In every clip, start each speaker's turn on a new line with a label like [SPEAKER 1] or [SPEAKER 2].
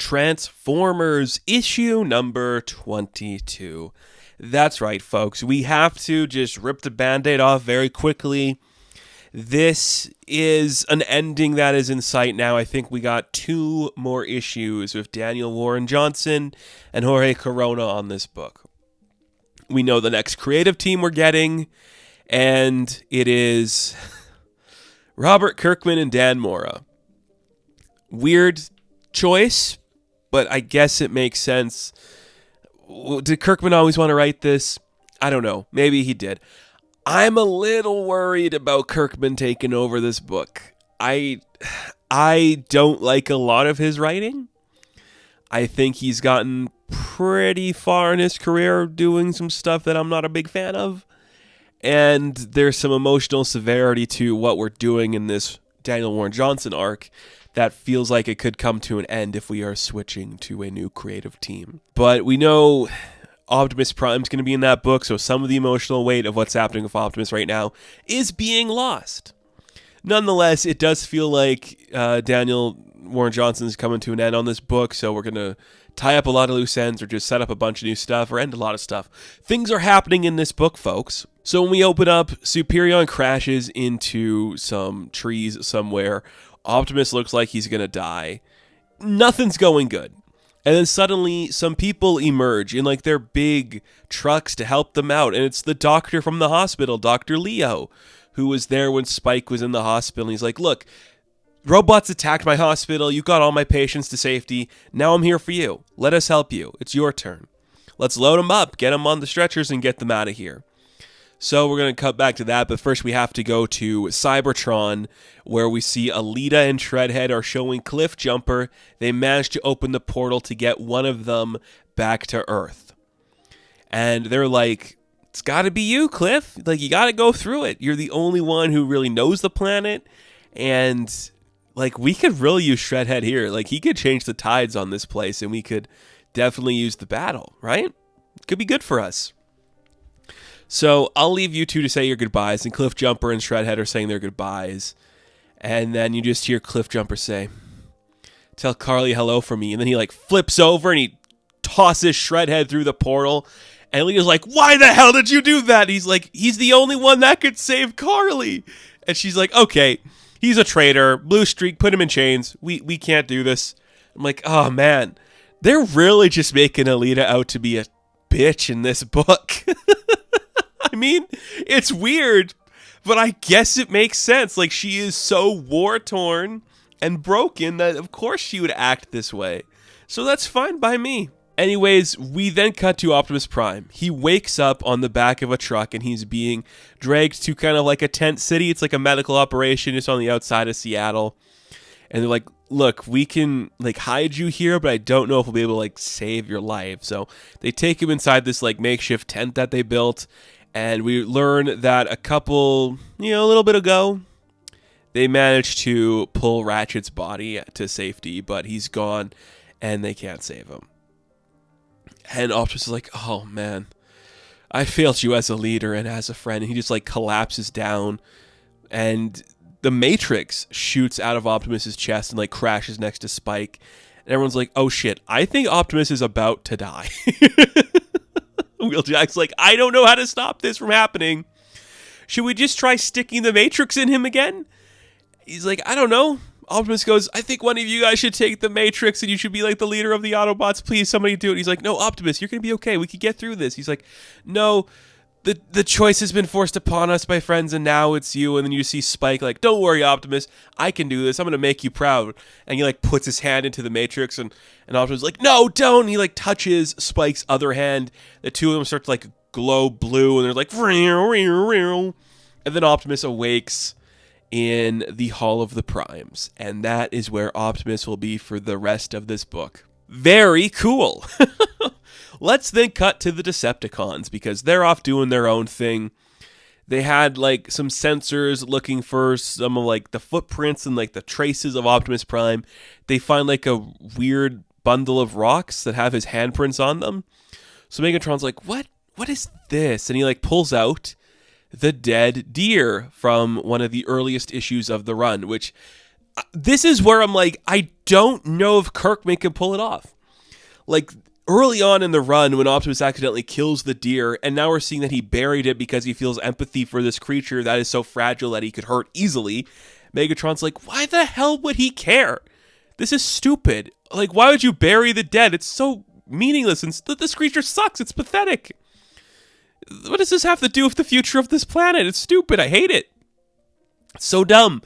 [SPEAKER 1] Transformers issue number 22. That's right, folks. We have to just rip the Band-Aid off very quickly. This is an ending that is in sight now. I think we got 2 more issues with Daniel Warren Johnson and Jorge Corona on this book. We know the next creative team we're getting, and it is Robert Kirkman and Dan Mora. Weird choice, but I guess it makes sense. Did Kirkman always want to write this? I don't know. Maybe he did. I'm a little worried about Kirkman taking over this book. I don't like a lot of his writing. I think he's gotten pretty far in his career doing some stuff that I'm not a big fan of. And there's some emotional severity to what we're doing in this Daniel Warren Johnson arc that feels like it could come to an end if we are switching to a new creative team. But we know Optimus Prime's going to be in that book, so some of the emotional weight of what's happening with Optimus right now is being lost. Nonetheless, it does feel like Daniel Warren Johnson is coming to an end on this book, so we're going to tie up a lot of loose ends or just set up a bunch of new stuff or end a lot of stuff. Things are happening in this book, folks. So when we open up, Superion crashes into some trees somewhere. Optimus looks like he's going to die. Nothing's going good. And then suddenly some people emerge in like their big trucks to help them out. And it's the doctor from the hospital, Dr. Leo, who was there when Spike was in the hospital. And he's like, look, robots attacked my hospital. You got all my patients to safety. Now I'm here for you. Let us help you. It's your turn. Let's load them up, get them on the stretchers, and get them out of here. So we're going to cut back to that, but first we have to go to Cybertron, where we see Alita and Shredhead are showing Cliff Jumper. They managed to open the portal to get one of them back to Earth. And they're like, it's got to be you, Cliff. Like, you got to go through it. You're the only one who really knows the planet. And, like, we could really use Shredhead here. Like, he could change the tides on this place, and we could definitely use the battle, right? Could be good for us. So I'll leave you two to say your goodbyes, and Cliff Jumper and Shredhead are saying their goodbyes. And then you just hear Cliff Jumper say, tell Carly hello for me. And then he like flips over and he tosses Shredhead through the portal. And Leah's like, why the hell did you do that? And he's like, he's the only one that could save Carly. And she's like, okay, he's a traitor. Blue streak, put him in chains. We can't do this. I'm like, oh man, they're really just making Alita out to be a bitch in this book. I mean, it's weird, but I guess it makes sense. Like, she is so war-torn and broken that, of course, she would act this way. So that's fine by me. Anyways, we then cut to Optimus Prime. He wakes up on the back of a truck, and he's being dragged to kind of like a tent city. It's like a medical operation just on the outside of Seattle. And they're like, look, we can like hide you here, but I don't know if we'll be able to like save your life. So they take him inside this like makeshift tent that they built. And we learn that a little bit ago, they managed to pull Ratchet's body to safety, but he's gone and they can't save him. And Optimus is like, oh man, I failed you as a leader and as a friend. And he just like collapses down, and the Matrix shoots out of Optimus's chest and like crashes next to Spike. And everyone's like, oh shit, I think Optimus is about to die. Wheeljack's like, I don't know how to stop this from happening. Should we just try sticking the Matrix in him again? He's like, I don't know. Optimus goes, I think one of you guys should take the Matrix and you should be like the leader of the Autobots. Please, somebody do it. He's like, no, Optimus, you're going to be okay. We can get through this. He's like, no, the choice has been forced upon us by friends and now it's you. And then you see Spike like, don't worry, Optimus, I can do this. I'm going to make you proud. And he like puts his hand into the Matrix and Optimus is like, no, don't. And he like touches Spike's other hand. The two of them start to like glow blue and they're like, rew, rew, rew. And then Optimus awakes in the Hall of the Primes. And that is where Optimus will be for the rest of this book. Very cool. Let's then cut to the Decepticons because they're off doing their own thing. They had like some sensors looking for some of like the footprints and like the traces of Optimus Prime. They find like a weird bundle of rocks that have his handprints on them. So Megatron's like, what is this? And he like pulls out the dead deer from one of the earliest issues of the run, which This is where I'm like, I don't know if Kirkman can pull it off. Like, early on in the run, when Optimus accidentally kills the deer, and now we're seeing that he buried it because he feels empathy for this creature that is so fragile that he could hurt easily, Megatron's like, why the hell would he care? This is stupid. Like, why would you bury the dead? It's so meaningless, and this creature sucks. It's pathetic. What does this have to do with the future of this planet? It's stupid. I hate it. It's so dumb.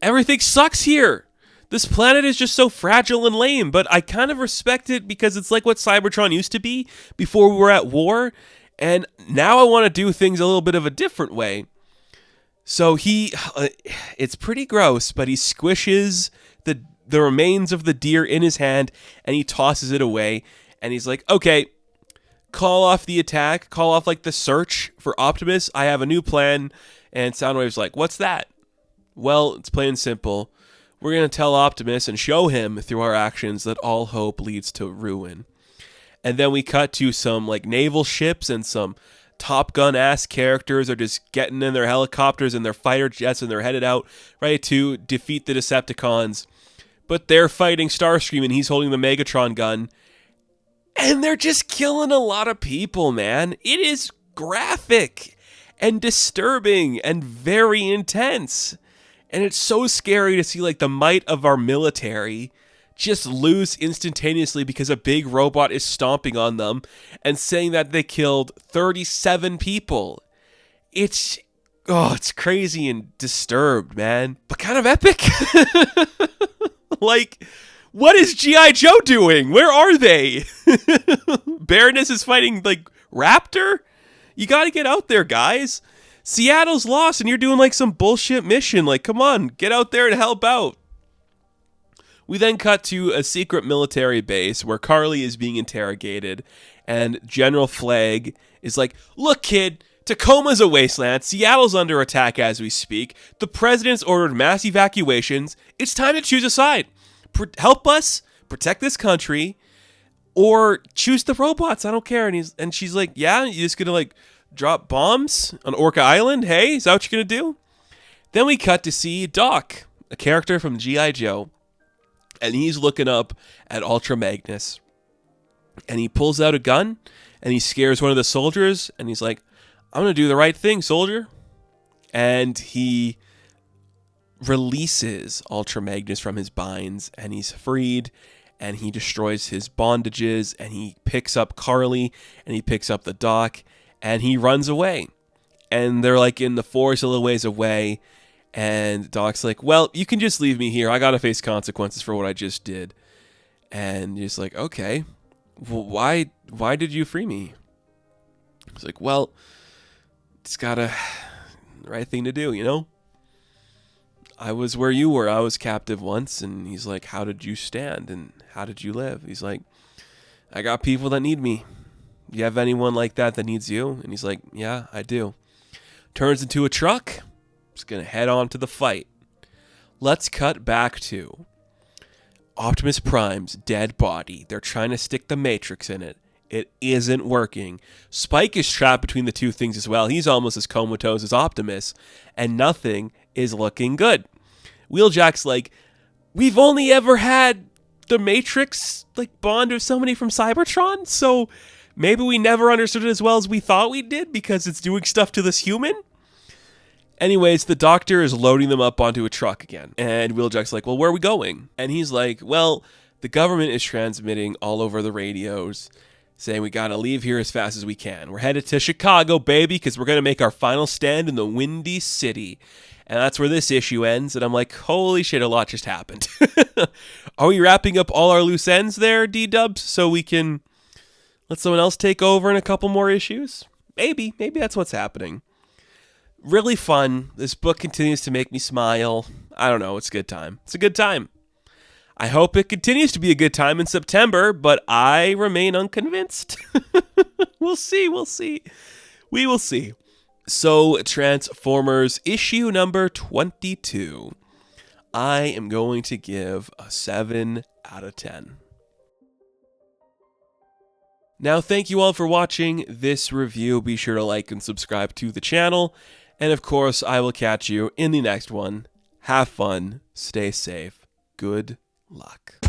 [SPEAKER 1] Everything sucks here. This planet is just so fragile and lame, but I kind of respect it because it's like what Cybertron used to be before we were at war, and now I want to do things a little bit of a different way. So it's pretty gross, but he squishes the remains of the deer in his hand, and he tosses it away, and he's like, okay, call off the attack, call off like the search for Optimus. I have a new plan. And Soundwave's like, what's that? Well, it's plain and simple. We're going to tell Optimus and show him through our actions that all hope leads to ruin. And then we cut to some like naval ships, and some Top Gun-ass characters are just getting in their helicopters and their fighter jets, and they're headed out right to defeat the Decepticons. But they're fighting Starscream, and he's holding the Megatron gun. And they're just killing a lot of people, man. It is graphic and disturbing and very intense. And it's so scary to see like the might of our military just lose instantaneously because a big robot is stomping on them and saying that they killed 37 people. It's crazy and disturbed, man. But kind of epic. Like, what is G.I. Joe doing? Where are they? Baroness is fighting, like, Raptor? You gotta get out there, guys. Seattle's lost, and you're doing, like, some bullshit mission. Like, come on, get out there and help out. We then cut to a secret military base where Carly is being interrogated, and General Flagg is like, look, kid, Tacoma's a wasteland. Seattle's under attack as we speak. The president's ordered mass evacuations. It's time to choose a side. Help us protect this country, or choose the robots. I don't care. And she's like, yeah, you just gonna like drop bombs on Orca Island? Hey, is that what you're gonna do? Then we cut to see Doc, a character from G.I. Joe, and he's looking up at Ultra Magnus, and he pulls out a gun, and he scares one of the soldiers, and he's like, I'm going to do the right thing, soldier. And he releases Ultra Magnus from his binds, and he's freed, and he destroys his bondages, and he picks up Carly, and he picks up the Doc, and he runs away. And they're like in the forest a little ways away, and Doc's like, well, you can just leave me here. I got to face consequences for what I just did. And he's like, okay, well, why did you free me? He's like, well, it's got the right thing to do, you know? I was where you were. I was captive once. And he's like, how did you stand? And how did you live? He's like, I got people that need me. Do you have anyone like that needs you? And he's like, yeah, I do. Turns into a truck. Just going to head on to the fight. Let's cut back to Optimus Prime's dead body. They're trying to stick the Matrix in it. It isn't working. Spike is trapped between the two things as well. He's almost as comatose as Optimus, and nothing is looking good. Wheeljack's like, we've only ever had the Matrix like bond with somebody from Cybertron, so maybe we never understood it as well as we thought we did because it's doing stuff to this human. Anyways, the doctor is loading them up onto a truck again, and Wheeljack's like, well, where are we going? And he's like, well, the government is transmitting all over the radios saying we gotta leave here as fast as we can. We're headed to Chicago, baby, because we're gonna make our final stand in the Windy City. And that's where this issue ends. And I'm like, holy shit, a lot just happened. Are we wrapping up all our loose ends there, D-dubs, so we can let someone else take over in a couple more issues? Maybe that's what's happening. Really fun. This book continues to make me smile. I don't know, it's a good time. It's a good time. I hope it continues to be a good time in September, but I remain unconvinced. We'll see. We will see. So, Transformers issue number 22. I am going to give a 7 out of 10. Now, thank you all for watching this review. Be sure to like and subscribe to the channel. And of course, I will catch you in the next one. Have fun. Stay safe. Good luck.